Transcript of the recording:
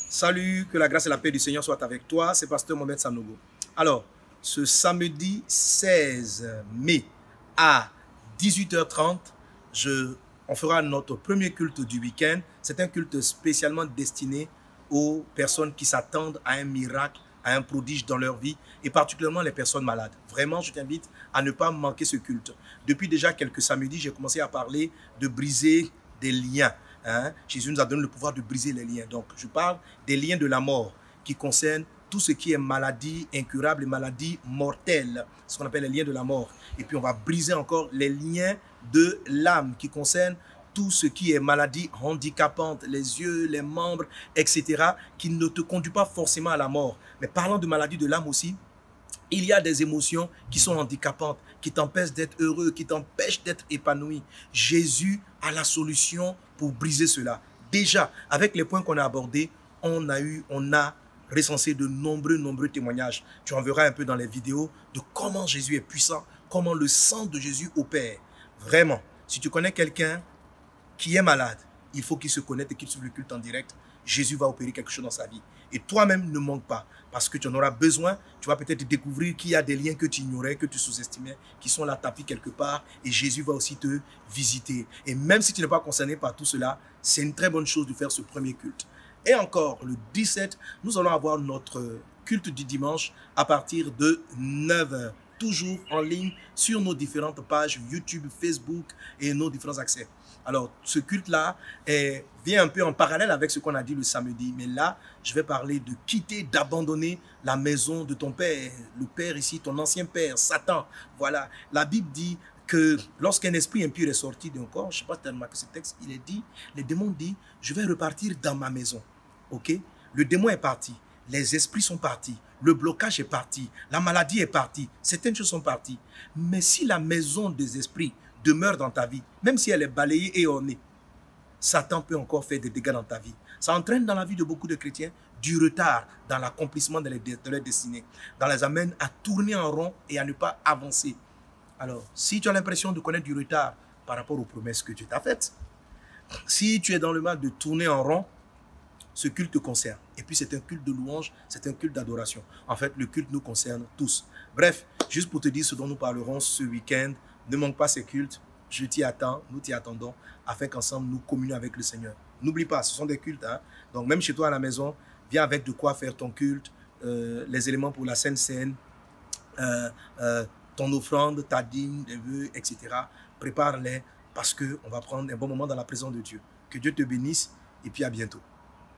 Salut, que la grâce et la paix du Seigneur soient avec toi. C'est Pasteur Mohamed Sanogo. Alors, ce samedi 16 mai à 18h30, on fera notre premier culte du week-end. C'est un culte spécialement destiné aux personnes qui s'attendent à un miracle, à un prodige dans leur vie, et particulièrement les personnes malades. Vraiment, je t'invite à ne pas manquer ce culte. Depuis déjà quelques samedis, j'ai commencé à parler de briser des liens. Jésus nous a donné le pouvoir de briser les liens. Donc, je parle des liens de la mort qui concernent tout ce qui est maladie incurable et maladie mortelle, ce qu'on appelle les liens de la mort. Et puis, on va briser encore les liens de l'âme qui concernent tout ce qui est maladie handicapante, les yeux, les membres, etc., qui ne te conduit pas forcément à la mort. Mais parlant de maladie de l'âme aussi, il y a des émotions qui sont handicapantes, qui t'empêchent d'être heureux, qui t'empêchent d'être épanoui. Jésus a la solution pour briser cela. Déjà, avec les points qu'on a abordés, on a recensé de nombreux témoignages. Tu en verras un peu dans les vidéos de comment Jésus est puissant, comment le sang de Jésus opère. Vraiment, si tu connais quelqu'un qui est malade, il faut qu'il se connecte et qu'il suive le culte en direct. Jésus va opérer quelque chose dans sa vie. Et toi-même, ne manque pas, parce que tu en auras besoin. Tu vas peut-être découvrir qu'il y a des liens que tu ignorais, que tu sous-estimais, qui sont là tapis quelque part, et Jésus va aussi te visiter. Et même si tu n'es pas concerné par tout cela, c'est une très bonne chose de faire ce premier culte. Et encore, le 17, nous allons avoir notre culte du dimanche à partir de 9h, toujours en ligne sur nos différentes pages YouTube, Facebook et nos différents accès. Alors, ce culte-là vient un peu en parallèle avec ce qu'on a dit le samedi. Mais là, je vais parler de quitter, d'abandonner la maison de ton père. Le père ici, ton ancien père, Satan. Voilà, la Bible dit que lorsqu'un esprit impur est sorti d'un corps, je ne sais pas si tu as remarqué ce texte, il est dit, les démons disent, je vais repartir dans ma maison. Ok? Le démon est parti. Les esprits sont partis. Le blocage est parti. La maladie est partie. Certaines choses sont parties. Mais si la maison des esprits demeure dans ta vie, même si elle est balayée et ornée, Satan peut encore faire des dégâts dans ta vie. Ça entraîne dans la vie de beaucoup de chrétiens du retard dans l'accomplissement de leur destinée. Ça les amène à tourner en rond et à ne pas avancer. Alors, si tu as l'impression de connaître du retard par rapport aux promesses que Dieu t'a faites, si tu es dans le mal de tourner en rond, ce culte te concerne. Et puis c'est un culte de louange, c'est un culte d'adoration. En fait, le culte nous concerne tous. Bref, juste pour te dire ce dont nous parlerons ce week-end, ne manque pas ces cultes. Je t'y attends, nous t'y attendons, afin qu'ensemble nous communions avec le Seigneur. N'oublie pas, ce sont des cultes. Donc même chez toi à la maison, viens avec de quoi faire ton culte, les éléments pour la Sainte Seine, ton offrande, ta dîme, des vœux, etc. Prépare-les parce qu'on va prendre un bon moment dans la présence de Dieu. Que Dieu te bénisse et puis à bientôt.